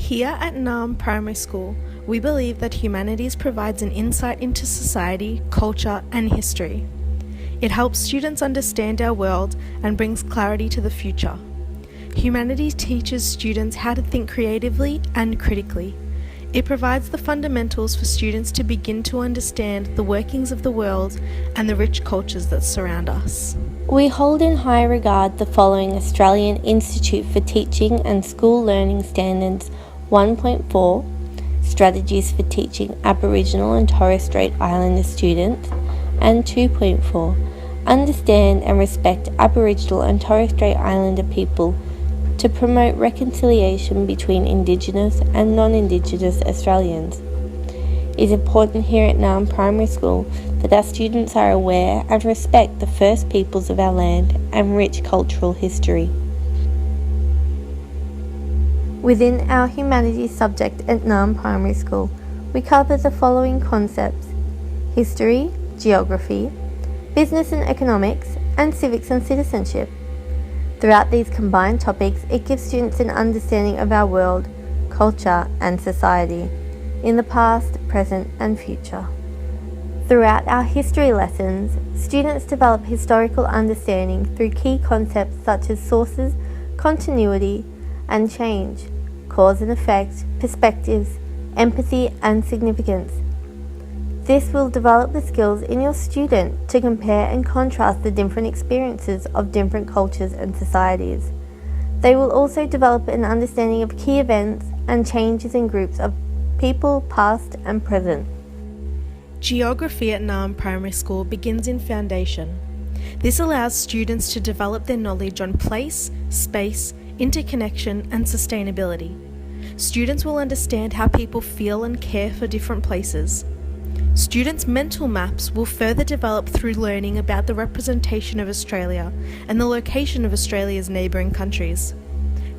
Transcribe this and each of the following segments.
Here at Naarm Primary School, we believe that humanities provides an insight into society, culture, and history. It helps students understand our world and brings clarity to the future. Humanities teaches students how to think creatively and critically. It provides the fundamentals for students to begin to understand the workings of the world and the rich cultures that surround us. We hold in high regard the following Australian Institute for Teaching and School Learning Standards 1.4, Strategies for Teaching Aboriginal and Torres Strait Islander Students, and 2.4, Understand and Respect Aboriginal and Torres Strait Islander People to promote reconciliation between Indigenous and non-Indigenous Australians. It is important here at Naarm Primary School that our students are aware and respect the First Peoples of our land and rich cultural history. Within our humanities subject at Naarm Primary School, we cover the following concepts: history, geography, business and economics, and civics and citizenship. Throughout these combined topics, it gives students an understanding of our world, culture, and society, in the past, present, and future. Throughout our history lessons, students develop historical understanding through key concepts such as sources, continuity, and change, cause and effect, perspectives, empathy, and significance. This will develop the skills in your student to compare and contrast the different experiences of different cultures and societies. They will also develop an understanding of key events and changes in groups of people, past and present. Geography at Naarm Primary School begins in foundation. This allows students to develop their knowledge on place, space, interconnection, and sustainability. Students will understand how people feel and care for different places. Students' mental maps will further develop through learning about the representation of Australia and the location of Australia's neighbouring countries.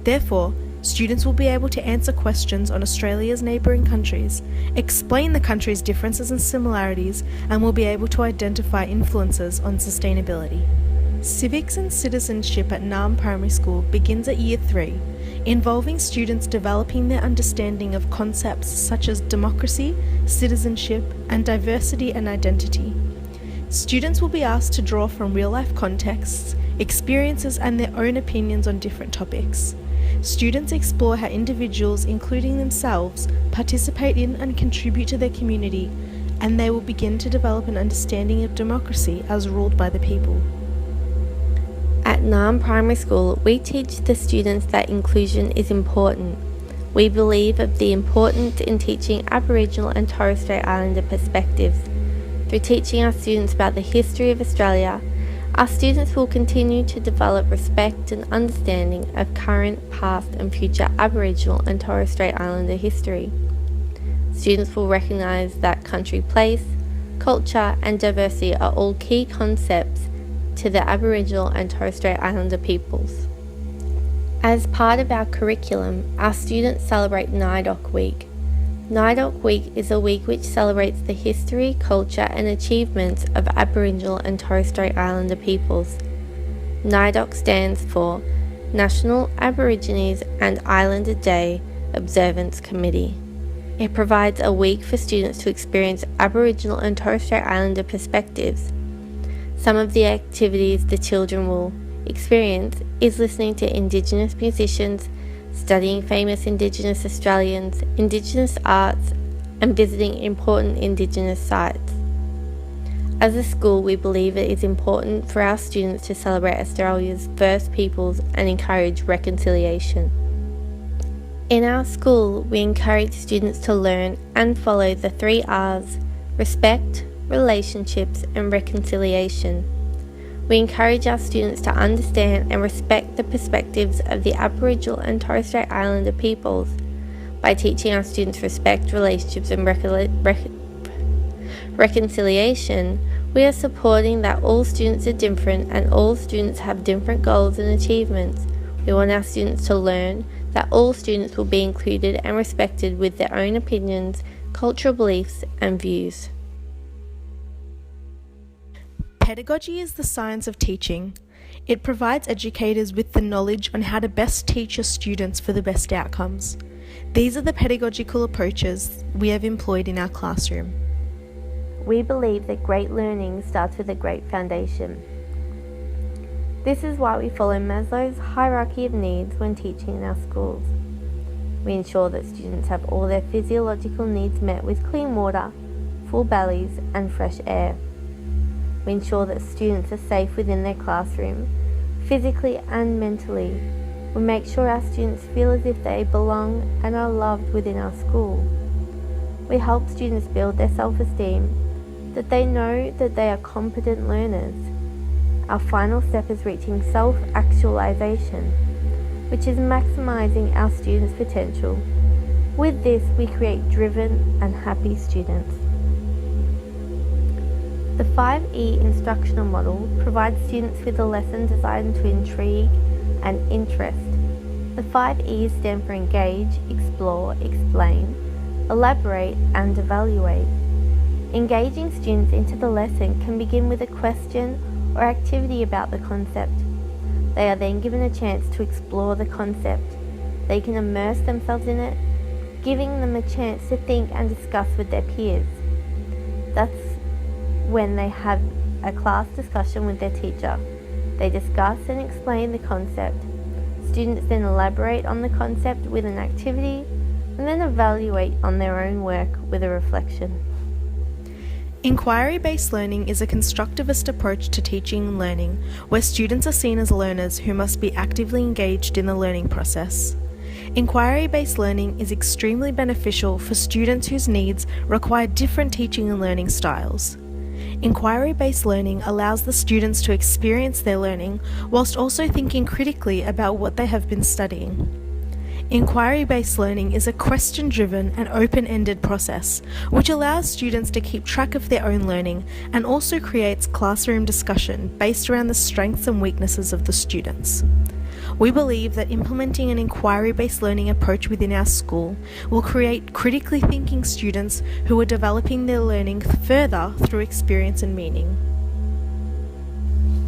Therefore, students will be able to answer questions on Australia's neighbouring countries, explain the countries' differences and similarities, and will be able to identify influences on sustainability. Civics and citizenship at Naarm Primary School begins at Year 3, involving students developing their understanding of concepts such as democracy, citizenship, and diversity and identity. Students will be asked to draw from real-life contexts, experiences, and their own opinions on different topics. Students explore how individuals, including themselves, participate in and contribute to their community, and they will begin to develop an understanding of democracy as ruled by the people. At Naarm Primary School, we teach the students that inclusion is important. We believe of the importance in teaching Aboriginal and Torres Strait Islander perspectives. Through teaching our students about the history of Australia, our students will continue to develop respect and understanding of current, past and future Aboriginal and Torres Strait Islander history. Students will recognise that country, place, culture and diversity are all key concepts to the Aboriginal and Torres Strait Islander peoples. As part of our curriculum, our students celebrate NAIDOC Week. NAIDOC Week is a week which celebrates the history, culture and achievements of Aboriginal and Torres Strait Islander peoples. NAIDOC stands for National Aborigines and Islander Day Observance Committee. It provides a week for students to experience Aboriginal and Torres Strait Islander perspectives. Some of the activities the children will experience is listening to Indigenous musicians, studying famous Indigenous Australians, Indigenous arts, and visiting important Indigenous sites. As a school, we believe it is important for our students to celebrate Australia's First Peoples and encourage reconciliation. In our school, we encourage students to learn and follow the 3 R's: respect, relationships, and reconciliation. We encourage our students to understand and respect the perspectives of the Aboriginal and Torres Strait Islander peoples. By teaching our students respect, relationships, and reconciliation, we are supporting that all students are different and all students have different goals and achievements. We want our students to learn that all students will be included and respected with their own opinions, cultural beliefs, and views. Pedagogy is the science of teaching. It provides educators with the knowledge on how to best teach your students for the best outcomes. These are the pedagogical approaches we have employed in our classroom. We believe that great learning starts with a great foundation. This is why we follow Maslow's hierarchy of needs when teaching in our schools. We ensure that students have all their physiological needs met with clean water, full bellies, and fresh air. We ensure that students are safe within their classroom, physically and mentally. We make sure our students feel as if they belong and are loved within our school. We help students build their self-esteem, that they know that they are competent learners. Our final step is reaching self-actualization, which is maximising our students' potential. With this, we create driven and happy students. The 5E instructional model provides students with a lesson designed to intrigue and interest. The 5 E's stand for engage, explore, explain, elaborate, and evaluate. Engaging students into the lesson can begin with a question or activity about the concept. They are then given a chance to explore the concept. They can immerse themselves in it, giving them a chance to think and discuss with their peers. That's when they have a class discussion with their teacher. They discuss and explain the concept. Students then elaborate on the concept with an activity and then evaluate on their own work with a reflection. Inquiry-based learning is a constructivist approach to teaching and learning, where students are seen as learners who must be actively engaged in the learning process. Inquiry-based learning is extremely beneficial for students whose needs require different teaching and learning styles. Inquiry-based learning allows the students to experience their learning whilst also thinking critically about what they have been studying. Inquiry-based learning is a question-driven and open-ended process, which allows students to keep track of their own learning and also creates classroom discussion based around the strengths and weaknesses of the students. We believe that implementing an inquiry-based learning approach within our school will create critically thinking students who are developing their learning further through experience and meaning.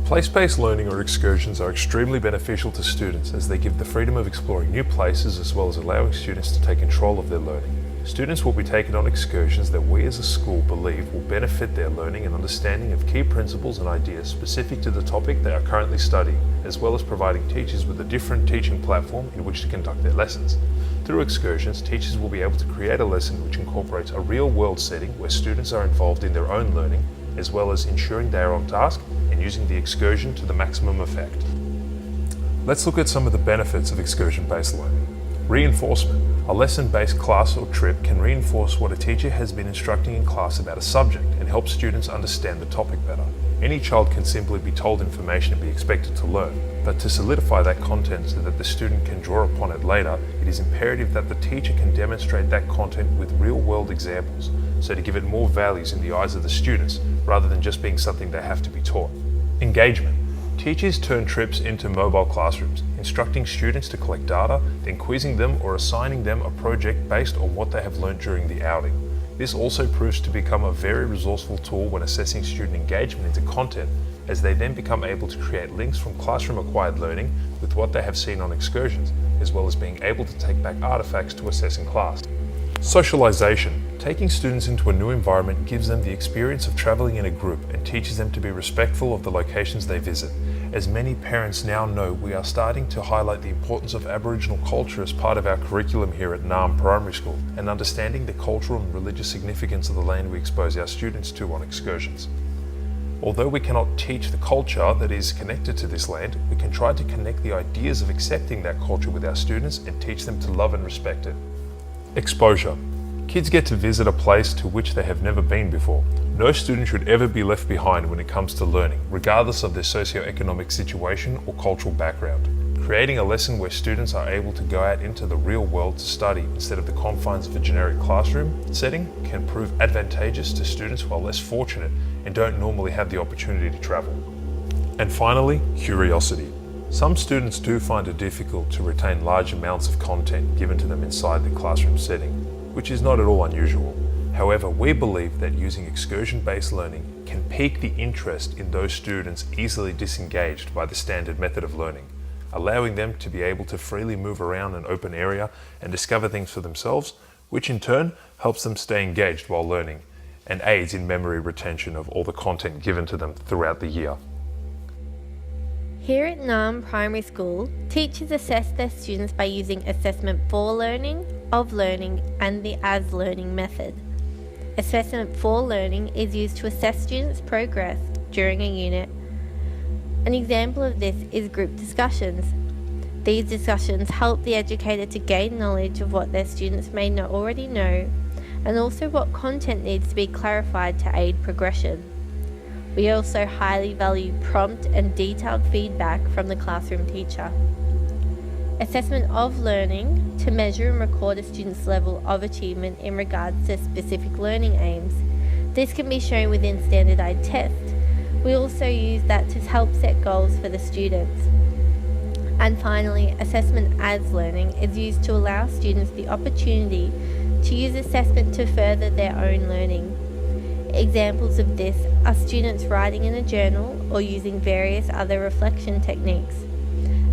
Place-based learning or excursions are extremely beneficial to students as they give the freedom of exploring new places as well as allowing students to take control of their learning. Students will be taken on excursions that we as a school believe will benefit their learning and understanding of key principles and ideas specific to the topic they are currently studying, as well as providing teachers with a different teaching platform in which to conduct their lessons. Through excursions, teachers will be able to create a lesson which incorporates a real-world setting where students are involved in their own learning, as well as ensuring they are on task and using the excursion to the maximum effect. Let's look at some of the benefits of excursion-based learning. Reinforcement. A lesson-based class or trip can reinforce what a teacher has been instructing in class about a subject and help students understand the topic better. Any child can simply be told information and be expected to learn, but to solidify that content so that the student can draw upon it later, it is imperative that the teacher can demonstrate that content with real-world examples, so to give it more values in the eyes of the students, rather than just being something they have to be taught. Engagement. Teachers turn trips into mobile classrooms, instructing students to collect data, then quizzing them or assigning them a project based on what they have learned during the outing. This also proves to become a very resourceful tool when assessing student engagement into content, as they then become able to create links from classroom-acquired learning with what they have seen on excursions, as well as being able to take back artifacts to assess in class. Socialization. Taking students into a new environment gives them the experience of traveling in a group and teaches them to be respectful of the locations they visit. As many parents now know, we are starting to highlight the importance of Aboriginal culture as part of our curriculum here at Naarm Primary School and understanding the cultural and religious significance of the land we expose our students to on excursions. Although we cannot teach the culture that is connected to this land, we can try to connect the ideas of accepting that culture with our students and teach them to love and respect it. Exposure. Kids get to visit a place to which they have never been before. No student should ever be left behind when it comes to learning, regardless of their socio-economic situation or cultural background. Creating a lesson where students are able to go out into the real world to study instead of the confines of a generic classroom setting can prove advantageous to students who are less fortunate and don't normally have the opportunity to travel. And finally, curiosity. Some students do find it difficult to retain large amounts of content given to them inside the classroom setting, which is not at all unusual. However, we believe that using excursion-based learning can pique the interest in those students easily disengaged by the standard method of learning. allowing them to be able to freely move around an open area and discover things for themselves, which in turn helps them stay engaged while learning and aids in memory retention of all the content given to them throughout the year. Here at Naarm Primary School, teachers assess their students by using assessment for learning, of learning, and the as learning method. Assessment for learning is used to assess students' progress during a unit. An example of this is group discussions. These discussions help the educator to gain knowledge of what their students may not already know, and also what content needs to be clarified to aid progression. We also highly value prompt and detailed feedback from the classroom teacher. Assessment of learning, to measure and record a student's level of achievement in regards to specific learning aims. This can be shown within standardized tests. We also use that to help set goals for the students. And finally, assessment as learning is used to allow students the opportunity to use assessment to further their own learning. Examples of this are students writing in a journal or using various other reflection techniques.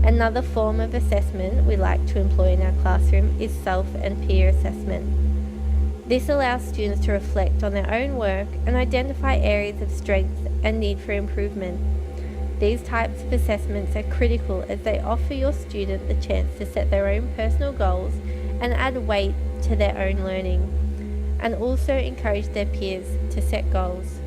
Another form of assessment we like to employ in our classroom is self and peer assessment. This allows students to reflect on their own work and identify areas of strength and need for improvement. These types of assessments are critical as they offer your student the chance to set their own personal goals and add weight to their own learning, and also encourage their peers to set goals.